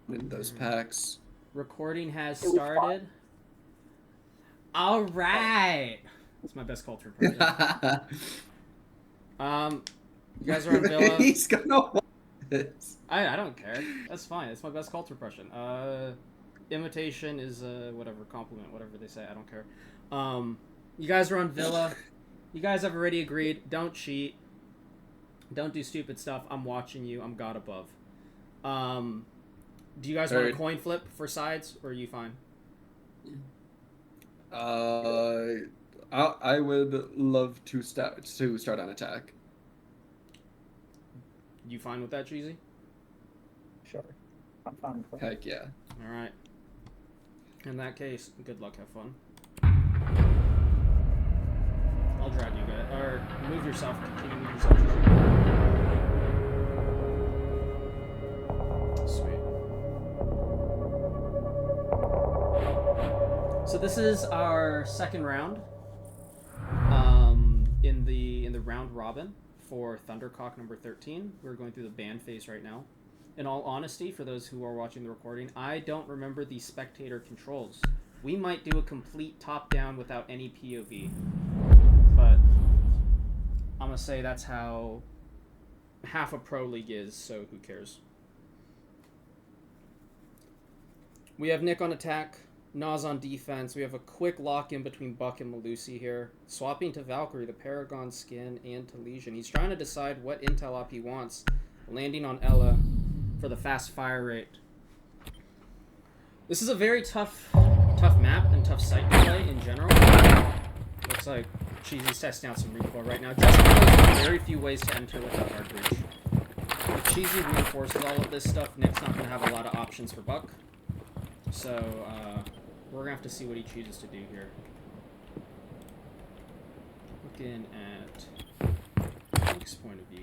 in those packs. Recording has started. All right. That's my best culture project. You guys are on Villa. He's gonna watch this. I don't care. That's fine. It's my best culture impression. Imitation is whatever, compliment, whatever they say. I don't care. You guys are on Villa. You guys have already agreed. Don't cheat. Don't do stupid stuff. I'm watching you. I'm God above. Do you guys want a coin flip for sides, or are you fine? I would love to start on attack. You fine with that, Cheesy? Sure. I'm fine with that. Heck yeah. Alright. In that case, good luck, have fun. I'll drag you guys. Or move yourself. Can you move yourself? Sweet. So this is our second round. In the round robin for Thundercock number 13. We're going through the ban phase right now. In all honesty, for those who are watching the recording, I don't remember the spectator controls. We might do a complete top-down without any POV. But I'm going to say that's how half a pro league is, so who cares. We have Nick on attack, Nas on defense. We have a quick lock-in between Buck and Malusi here. Swapping to Valkyrie, the Paragon skin, and to Legion. He's trying to decide what intel op he wants. Landing on Ella for the fast fire rate. This is a very tough map and tough site to play in general. Looks like Cheesy's testing out some recoil right now. Just because there's very few ways to enter without hard breach. If Cheesy reinforces all of this stuff, Nick's not going to have a lot of options for Buck. So, we're going to have to see what he chooses to do here. Looking at Nick's point of view.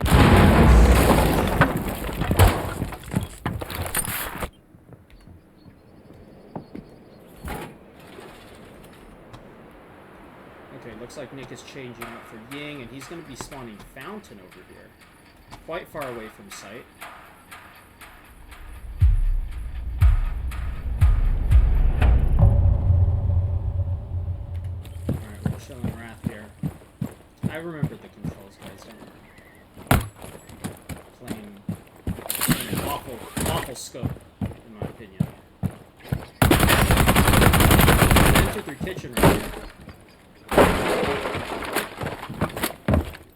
Okay, looks like Nick is changing up for Ying, and he's going to be spawning Fountain over here. Quite far away from sight. Alright, we're showing Wrath here. I remember the controls, guys, don't worry. Playing an awful scope, in my opinion. Enter through kitchen right here.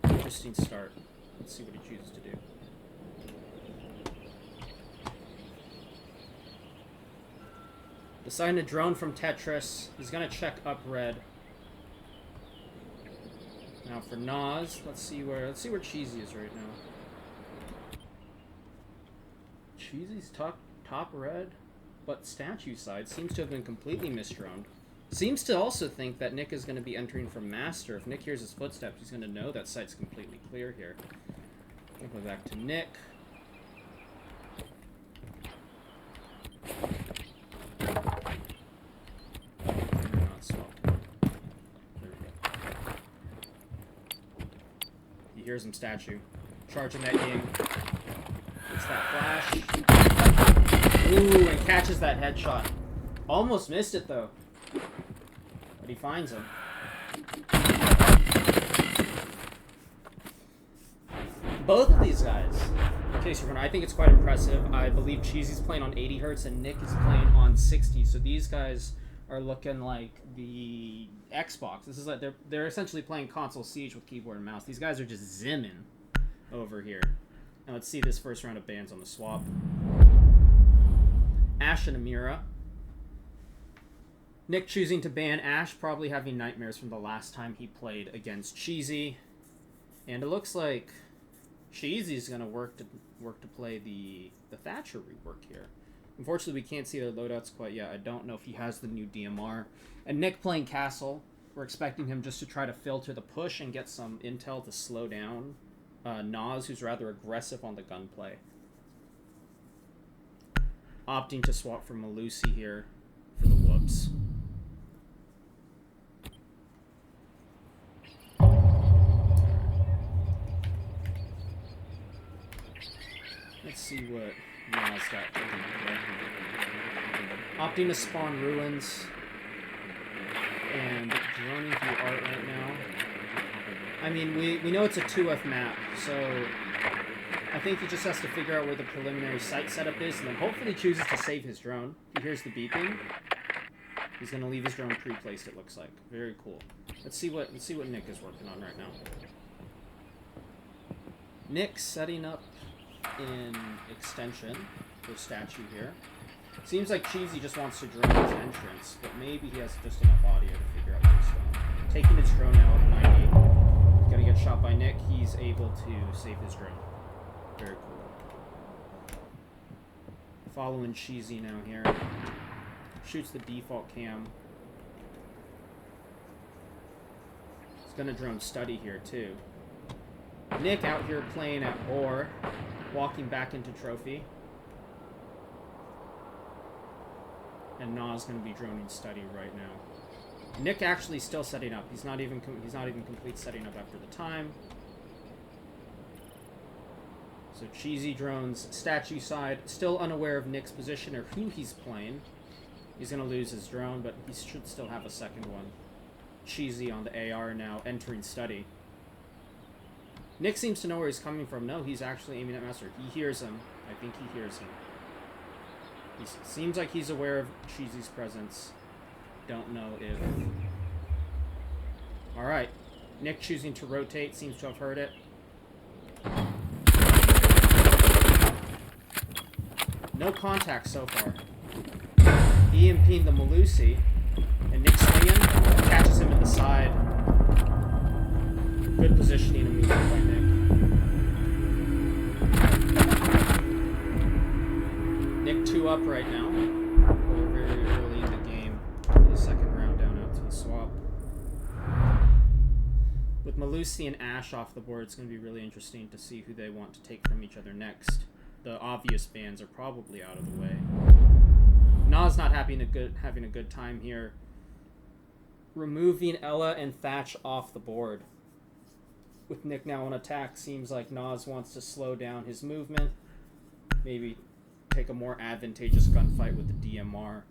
Interesting start. Let's see what he chooses to do. Deciding to drone from Tetris. He's gonna check up red. Now for Nas, let's see where Cheesy is right now. Cheesy's top red, but statue side seems to have been completely misdroned. Seems to also think that Nick is going to be entering from Master. If Nick hears his footsteps, he's going to know that site's completely clear here. We'll go back to Nick. He hears him statue. Charging that Ying. Gets that flash. Ooh, and catches that headshot. Almost missed it though. But he finds him. Both of these guys, in case you're wondering, I think it's quite impressive. I believe Cheesy's playing on 80 Hz and Nick is playing on 60. So these guys are looking like the Xbox. This is like they're essentially playing console siege with keyboard and mouse. These guys are just zimming over here. And let's see this first round of bans on the swap. Ash and Amira. Nick choosing to ban Ash, probably having nightmares from the last time he played against Cheesy. And it looks like Cheesy's going to work to play the Thatcher rework here. Unfortunately, we can't see their loadouts quite yet. I don't know if he has the new DMR. And Nick playing Castle, we're expecting him just to try to filter the push and get some intel to slow down Nas, who's rather aggressive on the gunplay. Opting to swap for Malusi here for the whoops. Let's see what Nas got. Opting to spawn ruins. And droning through art right now. I mean, we know it's a 2F map, so I think he just has to figure out where the preliminary site setup is, and then hopefully chooses to save his drone. He hears the beeping. He's gonna leave his drone pre-placed, it looks like. Very cool. Let's see what Nick is working on right now. Nick setting up in extension for statue here. Seems like Cheesy just wants to drone his entrance, but maybe he has just enough audio to figure out where he's going. Taking his drone now at 90. He's gonna get shot by Nick. He's able to save his drone. Very cool. Following Cheesy now here. Shoots the default cam. He's gonna drone study here too. Nick out here playing at Ore, walking back into Trophy. And Na's gonna be droning study right now. Nick actually still setting up. He's not even complete setting up after the time. So Cheesy drones statue side, still unaware of Nick's position or who he's playing. He's gonna lose his drone, but he should still have a second one. Cheesy on the AR now, entering study. Nick seems to know where he's coming from. No, he's actually aiming at Master. He hears him. I think he hears him. He seems like he's aware of Cheesy's presence. Don't know if... Alright. Nick choosing to rotate. Seems to have heard it. No contact so far. EMPing the Malusi. And Nick swinging. Catches him in the side. Good positioning and movement by Nick. Nick 2 up right now. We're very early in the game. The second round down out to the swap. With Malusi and Ash off the board, it's going to be really interesting to see who they want to take from each other next. The obvious bans are probably out of the way. Na's not having a good time here. Removing Ella and Thatch off the board. With Nick now on attack, seems like Nas wants to slow down his movement. Maybe take a more advantageous gunfight with the DMR.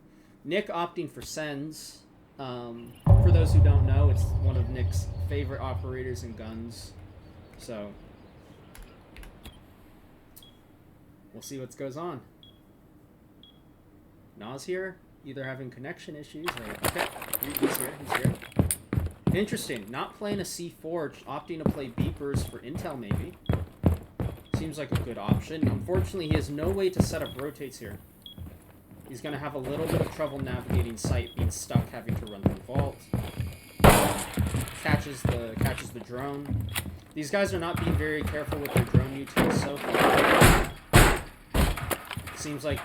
Nick opting for Sens. For those who don't know, it's one of Nick's favorite operators in guns. So, we'll see what goes on. Nas here, either having connection issues or... Okay, he's here. Interesting, not playing a C4, opting to play beepers for intel maybe. Seems like a good option. Unfortunately, he has no way to set up rotates here. He's going to have a little bit of trouble navigating site, being stuck, having to run through vault. Catches the drone. These guys are not being very careful with their drone utils so far. Seems like,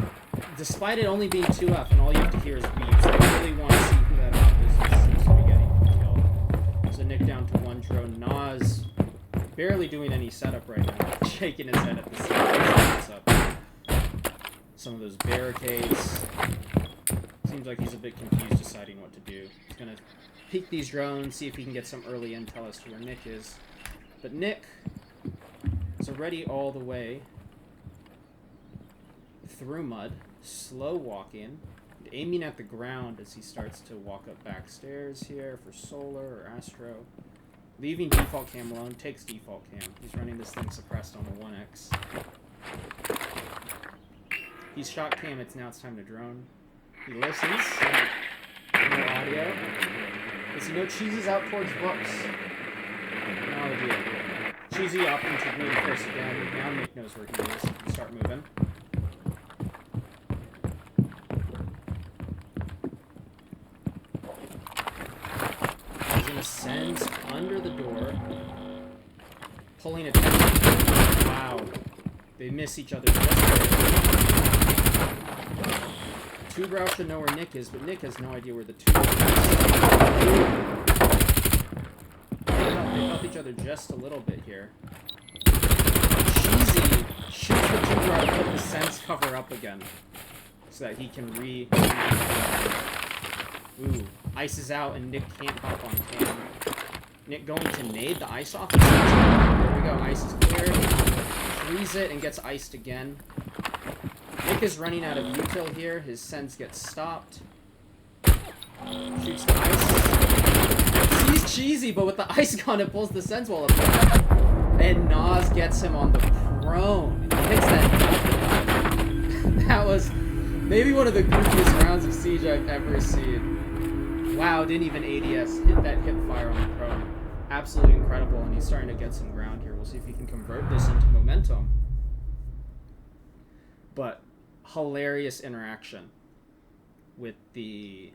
despite it only being 2F and all you have to hear is beeps, I really want to see who that op is that seems to be getting killed. So Nick down to 1 drone. Nas barely doing any setup right now. Shaking his head at the same some of those barricades. Seems like he's a bit confused deciding what to do. He's going to peek these drones, see if he can get some early intel as to where Nick is. But Nick is already all the way through mud, slow walking, aiming at the ground as he starts to walk up back stairs here for Solar or Astro. Leaving default cam alone, takes default cam. He's running this thing suppressed on the 1X. He's shot cam, now it's time to drone. He listens. No audio. Does he know Cheesy's out towards books? No idea. Cheesy opting to reinforce again. Now Nick knows where he is. Start moving. He's gonna send under the door. Pulling attention. Wow. They miss each other just barely. Two Brow should know where Nick is, but Nick has no idea where the two is. They help each other just a little bit here. Cheesy shoots the two Brow to put the sense cover up again. So that he can Ooh. Ice is out and Nick can't hop on cam. Nick going to nade the ice off. There we go, ice is clear. Freeze it and gets iced again. Nick Nick is running out of util here. His sends get stopped. Shoots the ice. Sees Cheesy, but with the ice gun, it pulls the sends wall up. And Nas gets him on the prone. He hits that. That was maybe one of the goofiest rounds of Siege I've ever seen. Wow, didn't even ADS hit that hip fire on the prone. Absolutely incredible, and he's starting to get some ground here. We'll see if he can convert this into momentum. But hilarious interaction with the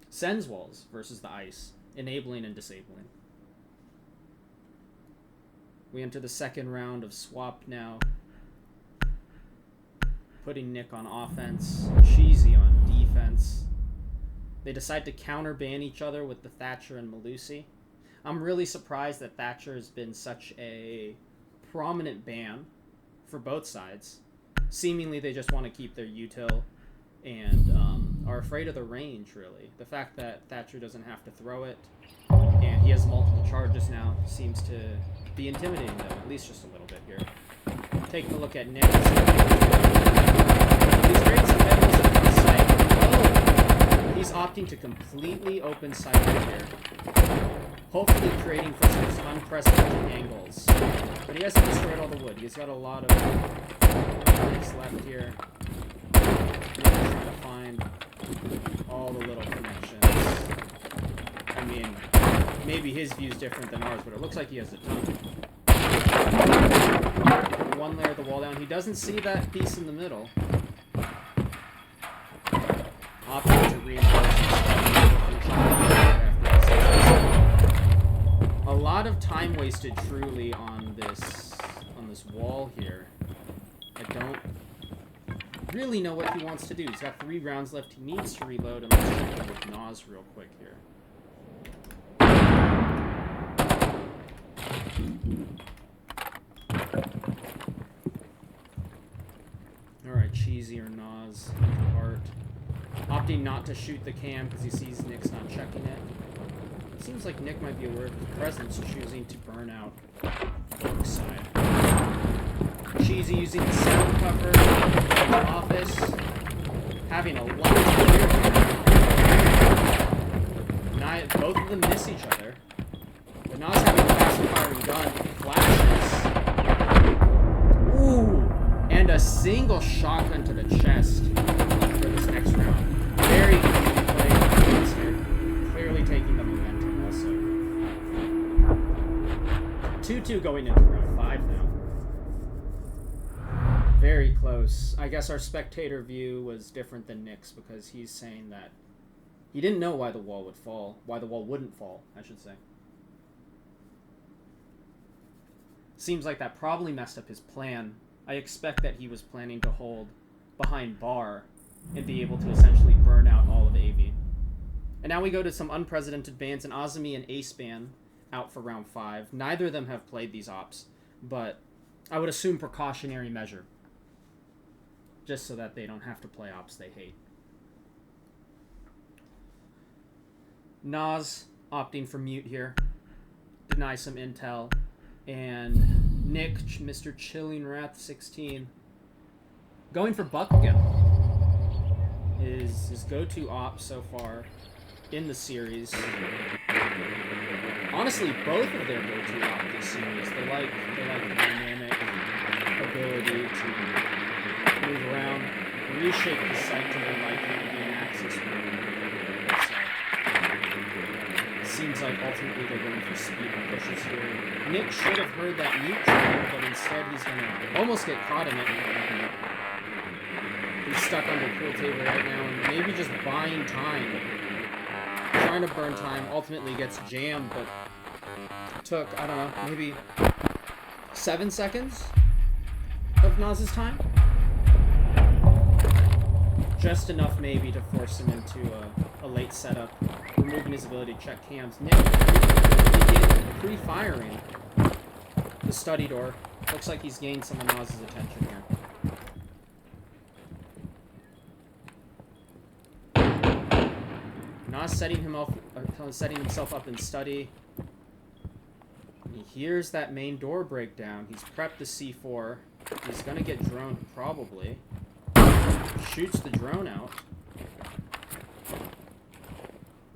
sends walls versus the ice, enabling and disabling. We enter the second round of swap now, putting Nick on offense, Cheesy on defense. They decide to counter ban each other with the Thatcher and Malusi. I'm really surprised that Thatcher has been such a prominent ban for both sides. Seemingly they just want to keep their util and are afraid of the range, really. The fact that Thatcher doesn't have to throw it and he has multiple charges now seems to be intimidating them, at least just a little bit here. Taking a look at Nick. He's creating some evidence of the sight. Oh! He's opting to completely open sight here. Hopefully creating for some unprecedented angles. But he hasn't destroyed all the wood. He's got a lot of things left here. He's trying to find all the little connections. I mean, maybe his view's different than ours, but it looks like he has a ton. One layer of the wall down. He doesn't see that piece in the middle. Opting to reinforce a lot of time wasted truly on this wall here. I don't really know what he wants to do. He's got 3 rounds left. He needs to reload, and let's check in with Nas real quick here. Alright, Cheesy or Nas, Art. Opting not to shoot the cam because he sees Nick's not checking it. It seems like Nick might be aware of his presence, choosing to burn out dark side. Cheesy using the sound cover in the office, having a lot to clear. Both of them miss each other. But Nas having a fast firing gun, flashes. Ooh! And a single shotgun to the chest for this next round. Very good play here. Clearly taking the momentum also. 2-2 going into round 5 now. Very close. I guess our spectator view was different than Nick's because he's saying that he didn't know why the wall would fall. Why the wall wouldn't fall, I should say. Seems like that probably messed up his plan. I expect that he was planning to hold behind bar and be able to essentially burn out all of AV. And now we go to some unprecedented bans, and Azami and Ace ban out for round 5. Neither of them have played these ops, but I would assume precautionary measure. Just so that they don't have to play ops they hate. Nas opting for mute here. Deny some intel. And Nick, Mr. Chilling Wrath 16, going for Buck again. His go-to op so far in the series. Honestly, both of their go-to op this series. They like the dynamic ability to move around, reshape the site to their liking, gain access from seems like ultimately they're going for speed and pushes here. Nick should have heard that mute trigger, but instead he's going to almost get caught in it. He's stuck on the pool table right now and maybe just buying time. Trying to burn time, ultimately gets jammed, but took, I don't know, maybe 7 seconds of Nas's time? Just enough maybe to force him into a late setup, removing his ability to check cams. Nick pre-firing the study door. Looks like he's gained some of Nas's attention here. Nas setting himself up in study. He hears that main door break down. He's prepped the C4. He's gonna get droned probably. shoots the drone out.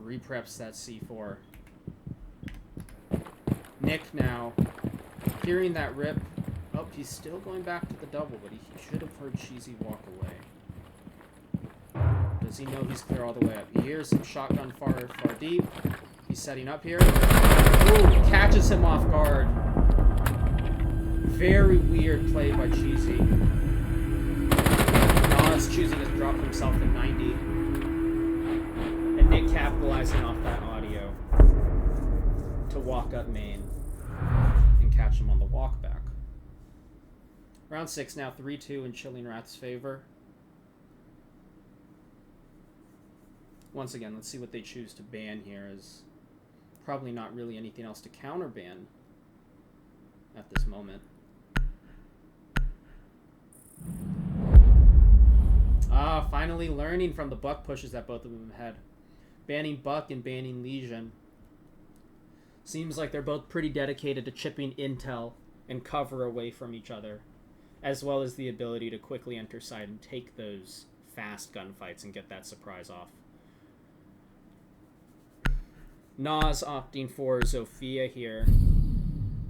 Repreps that C4. Nick now, hearing that rip. Oh, he's still going back to the double, but he should have heard Cheesy walk away. Does he know he's clear all the way up? He hears some shotgun far deep. He's setting up here. Ooh, catches him off guard. Very weird play by Cheesy. Nas choosing to drop himself at 90. And Nick capitalizing off that audio to walk up main and catch him on the walk back. Round 6 now, 3-2 in Chilling Wrath's favor. Once again, let's see what they choose to ban here. Is probably not really anything else to counter ban at this moment. Finally learning from the Buck pushes that both of them had. Banning Buck and banning Legion. Seems like they're both pretty dedicated to chipping intel and cover away from each other, as well as the ability to quickly enter side and take those fast gunfights and get that surprise off. Nas opting for Zofia here,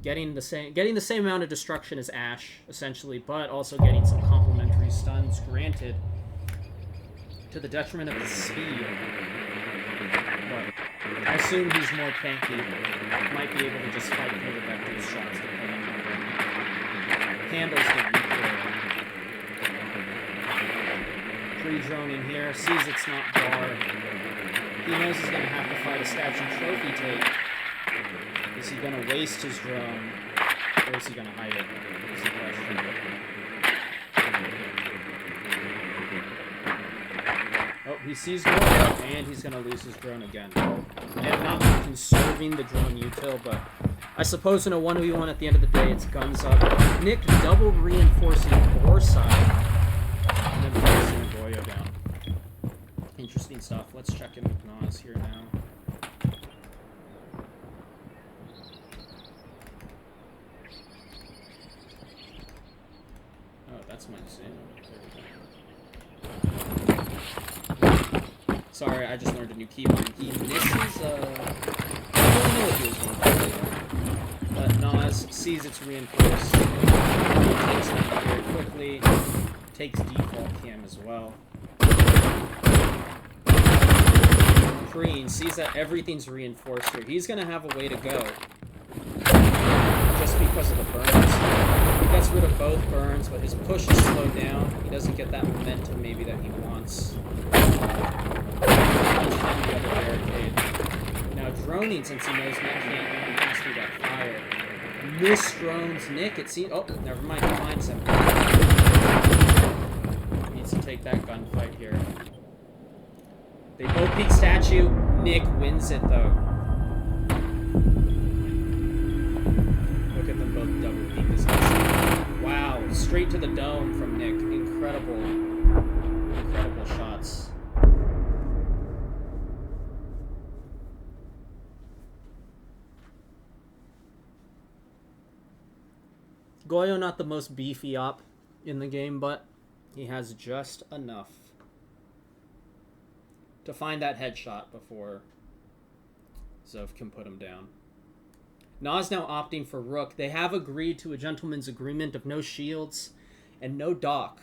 getting the same amount of destruction as Ash essentially, but also getting some complementary stuns, granted to the detriment of his speed. But I assume he's more tanky, might be able to just fight through the vector's shots depending on when he handles the recoil. Pre-droning here, sees it's not bar. He knows he's going to have to fight a statue trophy take. Is he going to waste his drone, or is he going to hide it? Is the question. Oh, he sees Goyo, and he's going to lose his drone again. I have not been conserving the drone util, but I suppose in a 1v1 at the end of the day, it's guns up. Nick double reinforcing Boar side, and then forcing Goyo down. Interesting stuff. Let's check in with Nas here now. Oh, that's my Zoom. Sorry, I just learned a new keybind. He misses, I don't know if he was going to play that. But Nas sees it's reinforced. He takes it out very quickly. Takes default cam as well. Green sees that everything's reinforced here. He's going to have a way to go. Just because of the burns. He gets rid of both burns, but his push is slowed down. He doesn't get that momentum maybe that he wants. The other barricade. Now droning, since he knows Nick can't pass through that fire. Miss drones Nick. It seems. Oh, never mind. He finds him. Needs to take that gunfight here. They both peek statue. Nick wins it though. Look at them both double peek this time. Wow, straight to the dome from Nick. Incredible shots. Goyo not the most beefy op in the game, but he has just enough to find that headshot before Zof can put him down. Nas now opting for Rook. They have agreed to a gentleman's agreement of no shields and no Doc.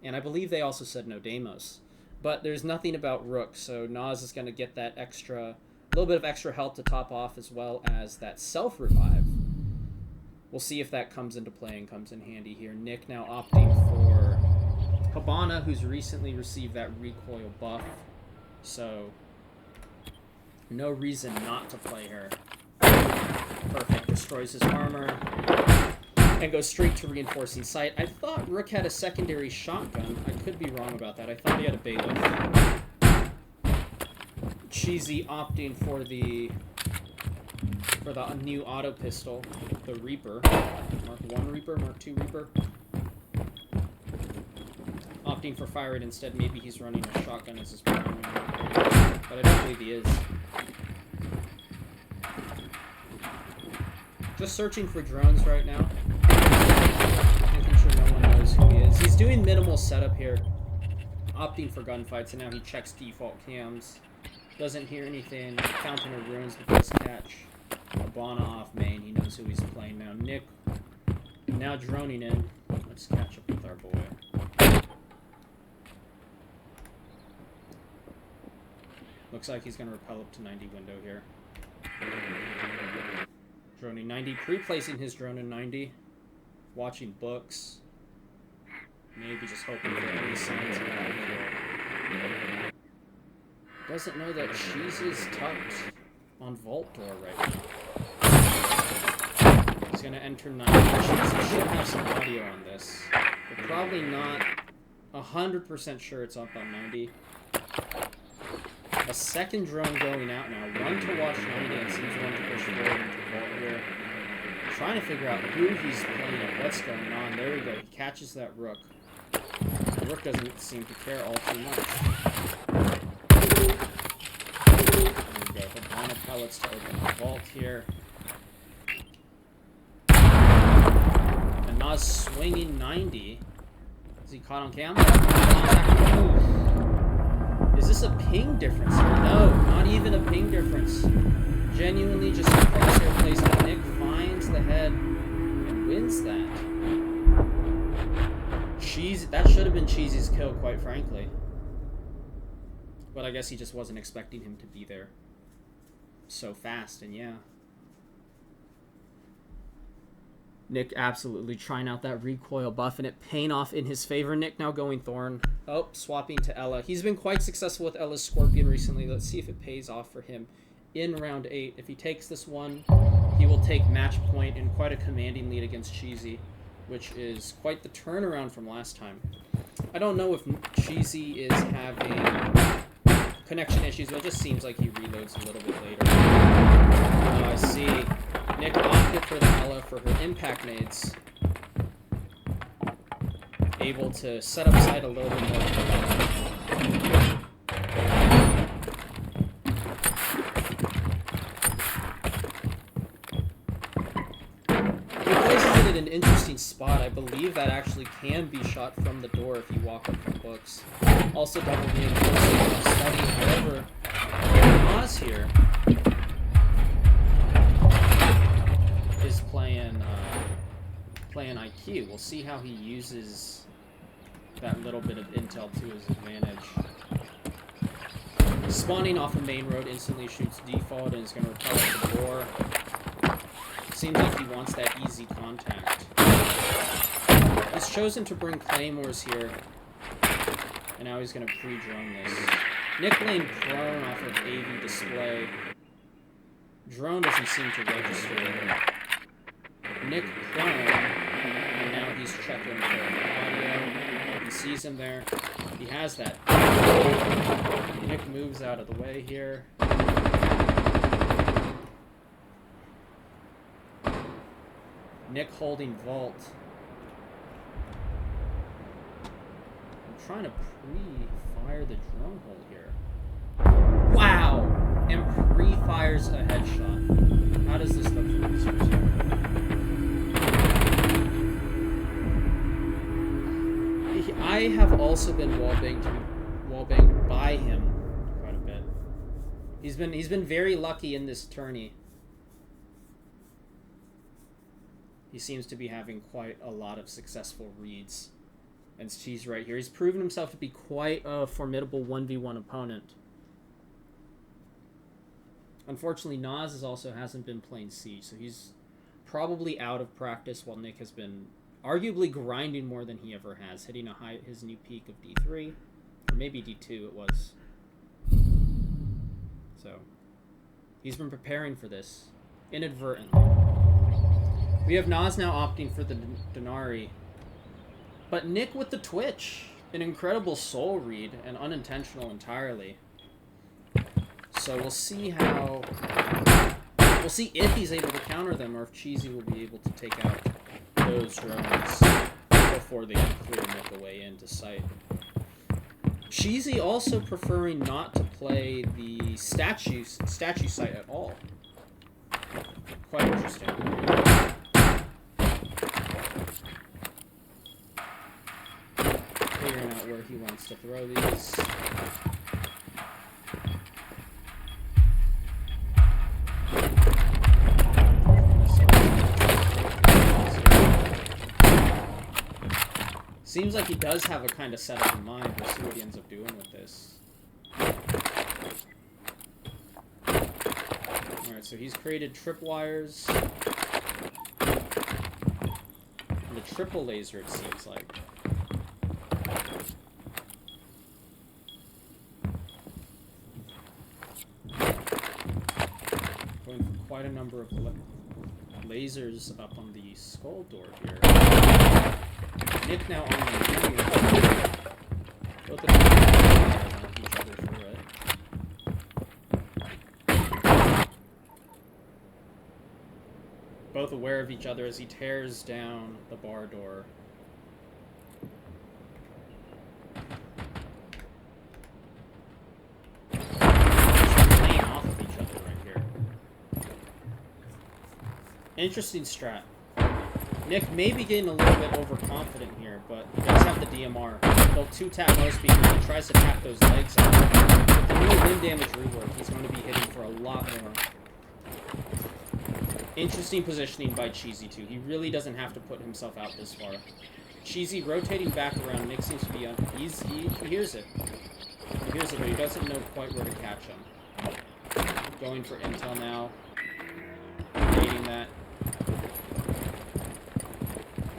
And I believe they also said no Deimos. But there's nothing about Rook, so Nas is going to get that little bit of extra help to top off, as well as that self-revive. We'll see if that comes into play and comes in handy here. Nick now opting for Habana, who's recently received that recoil buff. So, no reason not to play her. Perfect. Destroys his armor. And goes straight to reinforcing sight. I thought Rook had a secondary shotgun. I could be wrong about that. I thought he had a bailiff. Cheesy opting for the new auto pistol, the Reaper. Mark 1 Reaper, Mark 2 Reaper. Opting for fire it instead. Maybe he's running a shotgun as his primary. But I don't believe he is. Just searching for drones right now. Making sure no one knows who he is. He's doing minimal setup here. opting for gunfights, and now he checks default cams. Doesn't hear anything. Fountain of Ruins, the first catch. Abana off main. He knows who he's playing now. Nick now droning in. Let's catch up with our boy. Looks like he's going to repel up to 90 window here. Droning 90. Pre-placing his drone in 90. Watching books. Maybe just hoping for any signs of that. Doesn't know that Cheesy's tucked on vault door right now. He's going to enter 90. Cheesy should have some audio on this. But probably not 100% sure it's up on 90. A second drone going out now. One to watch 90 and seems one to push forward into vault here. Trying to figure out who he's playing and what's going on. There we go. He catches that rook. The rook doesn't seem to care all too much. There we go. Habana pellets to open the vault here. And Nas swinging 90. Is he caught on cam? Is this a ping difference here? No, not even a ping difference. Genuinely just a crosshair placement. Nick finds the head and wins that. That should have been Cheesy's kill, quite frankly. But I guess he just wasn't expecting him to be there so fast, and yeah. Nick absolutely trying out that recoil buff, and it paying off in his favor. Nick now going Thorn. Oh, swapping to Ella. He's been quite successful with Ella's Scorpion recently. Let's see if it pays off for him in round 8. If he takes this one, he will take match point in quite a commanding lead against Cheesy, which is quite the turnaround from last time. I don't know if Cheesy is having connection issues, but it just seems like he reloads a little bit later. Oh, I see. Nick opted for the Ella for her impact nades. Able to set up side a little bit more. An interesting spot. I believe that actually can be shot from the door if you walk up from books. Also double reinforcing study. However, Nas here is playing IQ. We'll see how he uses that little bit of intel to his advantage. Spawning off the main road instantly shoots default and is going to repel at the door. Seems like he wants that easy contact. He's chosen to bring claymores here. And now he's going to pre-drone this. Nick laying prone off of AV display. Drone doesn't seem to register. Nick prone. And now he's checking for audio. He sees him there. He has that. Nick moves out of the way here. Nick holding vault. I'm trying to pre-fire the drone hole here. Wow! And pre-fires a headshot. How does this look for research? I have also been wallbanged by him quite a bit. He's been very lucky in this tourney. He seems to be having quite a lot of successful reads. And Cheese right here. He's proven himself to be quite a formidable 1v1 opponent. Unfortunately, Nas also hasn't been playing Siege, so he's probably out of practice while Nick has been arguably grinding more than he ever has, hitting his new peak of D3, or maybe D2 it was. So, he's been preparing for this, inadvertently. We have Nas now opting for the Denari. But Nick with the Twitch. An incredible soul read, and unintentional entirely. So we'll see how... We'll see if he's able to counter them, or if Cheesy will be able to take out those drones before they clear and make their way into sight. Cheesy also preferring not to play the statue site at all. Quite interesting. Figuring out where he wants to throw these. Seems like he does have a kind of setup in mind. We'll see what he ends up doing with this. Alright, so he's created tripwires. And a triple laser, it seems like. Going for quite a number of lasers up on the skull door here. Nick now on the menu. Both of them on each other for it. Both aware of each other as he tears down the bar door. Playing off of each other right here. Interesting strat. Nick may be getting a little bit overconfident here, but he does have the DMR. He'll 2-tap most people and he tries to tap those legs out. With the new wind damage rework, he's going to be hitting for a lot more. Interesting positioning by Cheesy, too. He really doesn't have to put himself out this far. Cheesy rotating back around. Nick seems to be on... He hears it. He hears it, but he doesn't know quite where to catch him. Going for intel now. Evading that.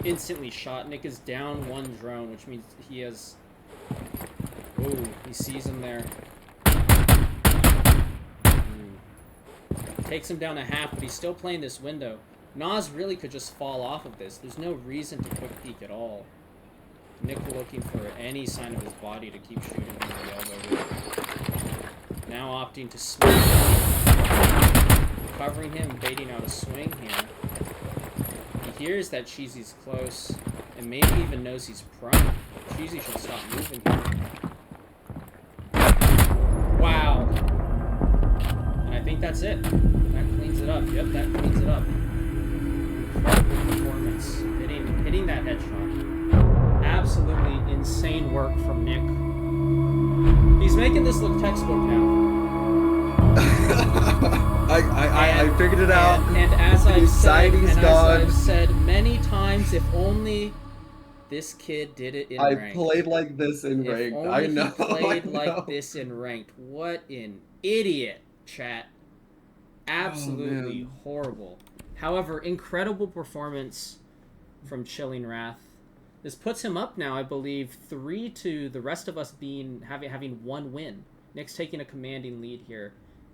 Instantly shot. Nick is down one drone, which means he has... Oh, he sees him there. Takes him down a half, but he's still playing this window. Nas really could just fall off of this. There's no reason to quick peek at all. Nick looking for any sign of his body to keep shooting him in the elbow here. Now opting to smack him. Covering him, baiting out a swing here. He hears that Cheesy's close, and maybe even knows he's prone. Cheesy should stop moving here. Wow. And I think that's it. That cleans it up. Yep, that cleans it up. Incredible performance. Hitting that headshot. Absolutely insane work from Nick. He's making this look textbook now. I figured it out. And as I've said many times, if only this kid did it in ranked. I played like this in ranked. I know. He played like this in ranked. What an idiot, chat. Absolutely horrible. However, incredible performance from Chilling Wrath. This puts him up now, I believe, 3 to the rest of us having one win. Nick's taking a commanding lead here.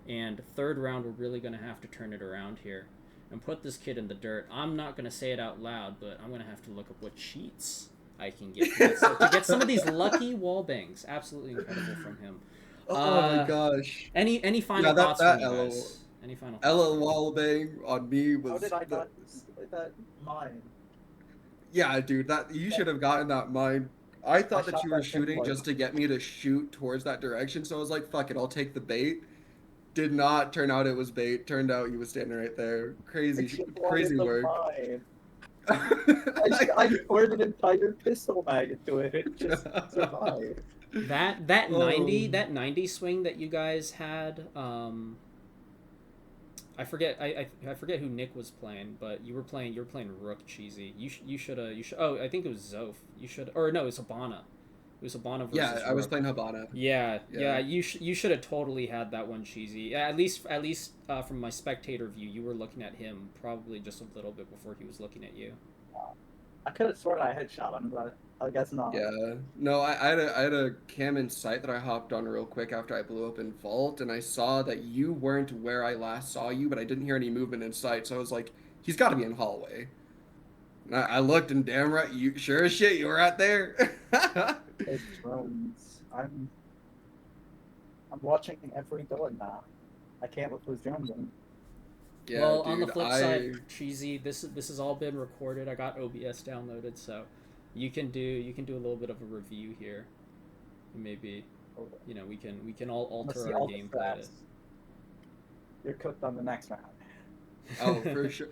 And third round, we're really going to have to turn it around here and put this kid in the dirt. I'm not going to say it out loud, but I'm going to have to look up what cheats I can get to get some of these lucky wall bangs. Absolutely incredible from him. Oh my gosh. Any final thoughts from you guys? Any final thoughts? LL wall bang on me was... How did I not get that mine? Yeah, dude, that you should have gotten that mine. I thought that you were shooting pinpoint just to get me to shoot towards that direction, so I was like, fuck it, I'll take the bait. Did not turn out it was bait. Turned out he was standing right there. Crazy work. I poured an entire pistol mag into it. It just survived. That 90 swing that you guys had, I forget who Nick was playing, but you were playing Rook Cheesy. You should oh, I think it was Zoph. It was Habana. It was Habana versus Yeah, I was Rook. playing Habana. Yeah. You should have totally had that one, Cheesy. At least from my spectator view, you were looking at him probably just a little bit before he was looking at you. I could have sworn I had shot him, but I guess not. Yeah. No, I had a cam in sight that I hopped on real quick after I blew up in Vault, and I saw that you weren't where I last saw you, but I didn't hear any movement in sight, so I was like, he's got to be in hallway. And I looked, and damn right, you sure as shit, you were out there. It's drones. I'm watching every door now. I can't look those drones in. Yeah, well, dude, on the flip side, Cheesy, this has all been recorded. I got OBS downloaded, so you can do a little bit of a review here. Maybe, we can all alter our gameplay. You're cooked on the next round. Oh, for sure.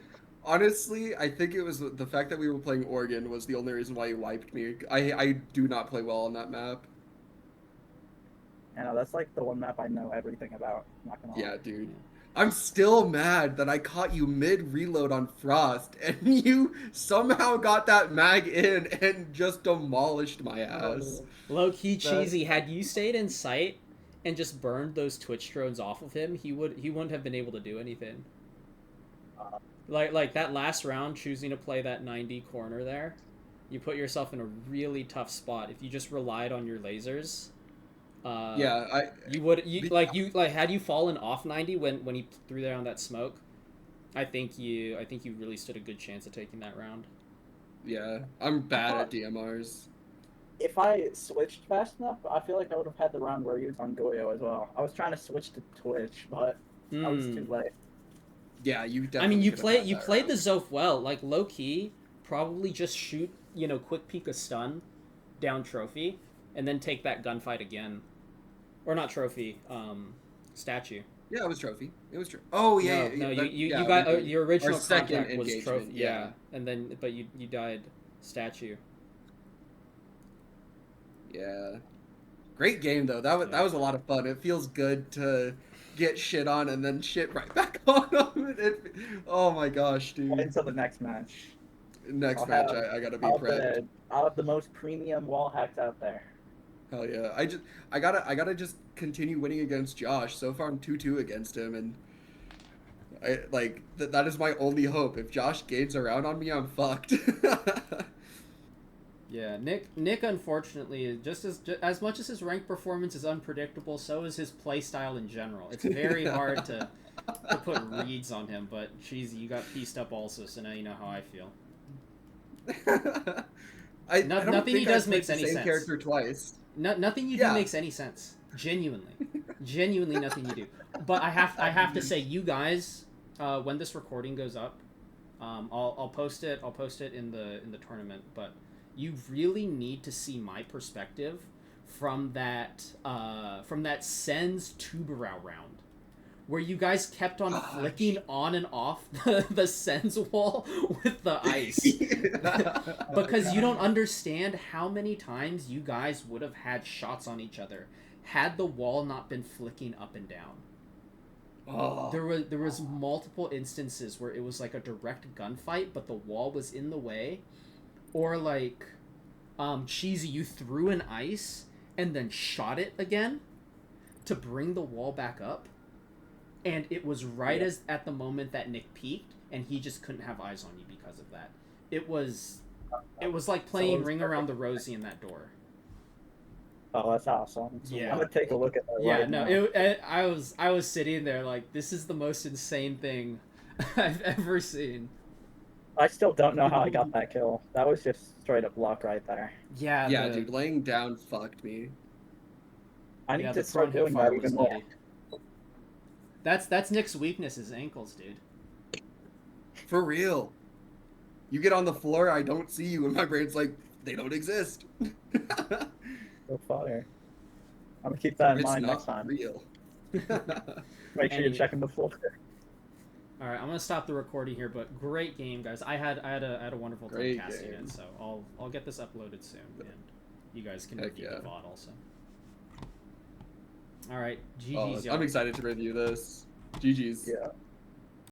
Honestly, I think it was the fact that we were playing Oregon was the only reason why you wiped me. I do not play well on that map. You know, that's like the one map I know everything about. I'm not gonna lie. Yeah, dude. I'm still mad that I caught you mid reload on Frost and you somehow got that mag in and just demolished my ass. Low key That cheesy. Had you stayed in sight and just burned those Twitch drones off of him, he wouldn't have been able to do anything. Like that last round, choosing to play that 90 corner there, you put yourself in a really tough spot. If you just relied on your lasers, yeah, you would had you fallen off 90 when he threw down that smoke. I think you really stood a good chance of taking that round. yeah, I'm bad at DMRs. If I switched fast enough, I feel like I would have had the round where he was on Goyo as well. I was trying to switch to Twitch, but I was too late. Yeah, you definitely. I mean, you could have had played that the round. Zoph well. Like low key, probably just shoot quick peek a stun down trophy, and then take that gunfight again, or not trophy, statue. Yeah, it was trophy. It was Oh yeah, No, yeah, you got your original our second contract was engagement, trophy. yeah. And then but you died statue. Yeah. Great game though. That was a lot of fun. It feels good to get shit on and then shit right back on them. Oh my gosh, Wait dude. until the next match. Next match, I gotta be prepped. I'll have the most premium wall hacks out there. Hell yeah. I gotta just continue winning against Josh. So far I'm 2-2 against him, and that is my only hope. If Josh gains around on me, I'm fucked. Yeah, Nick unfortunately is just as much as his rank performance is unpredictable, so is his play style in general. It's very hard to put reads on him, but cheesy, you got pieced up also, so now you know how I feel. I don't Nothing he think does I makes played the any same sense. character twice. Nothing you do makes any sense. Genuinely nothing you do. But I have to say, you guys, when this recording goes up, I'll post it. I'll post it in the tournament. But you really need to see my perspective from that Sens Tubarão round, where you guys kept on flicking on and off the Sens wall with the ice. Because you don't understand how many times you guys would have had shots on each other had the wall not been flicking up and down. There was multiple instances where it was like a direct gunfight, but the wall was in the way. Or like Cheesy, you threw an ice and then shot it again to bring the wall back up. And it was right as at the moment that Nick peaked, and he just couldn't have eyes on you because of that. It was like playing Ring Around the Rosie in that door. Oh, that's awesome. Yeah, I'm gonna take a look at that. Yeah, right no, now. I was sitting there like, this is the most insane thing I've ever seen. I still don't know how I got that kill. That was just straight up luck right there. Yeah, Yeah, dude, laying down fucked me. I need to start doing that even more. That's Nick's weakness, his ankles, dude. For real. You get on the floor, I don't see you, and my brain's like, they don't exist. So fire. I'm gonna keep that in mind next time. Real. Make sure you're checking the floor. All right, I'm gonna stop the recording here, but great game, guys. I had a wonderful time casting it, so I'll get this uploaded soon, and you guys can review the VOD also. All right, GG's, y'all. I'm excited to review this. GG's. Yeah.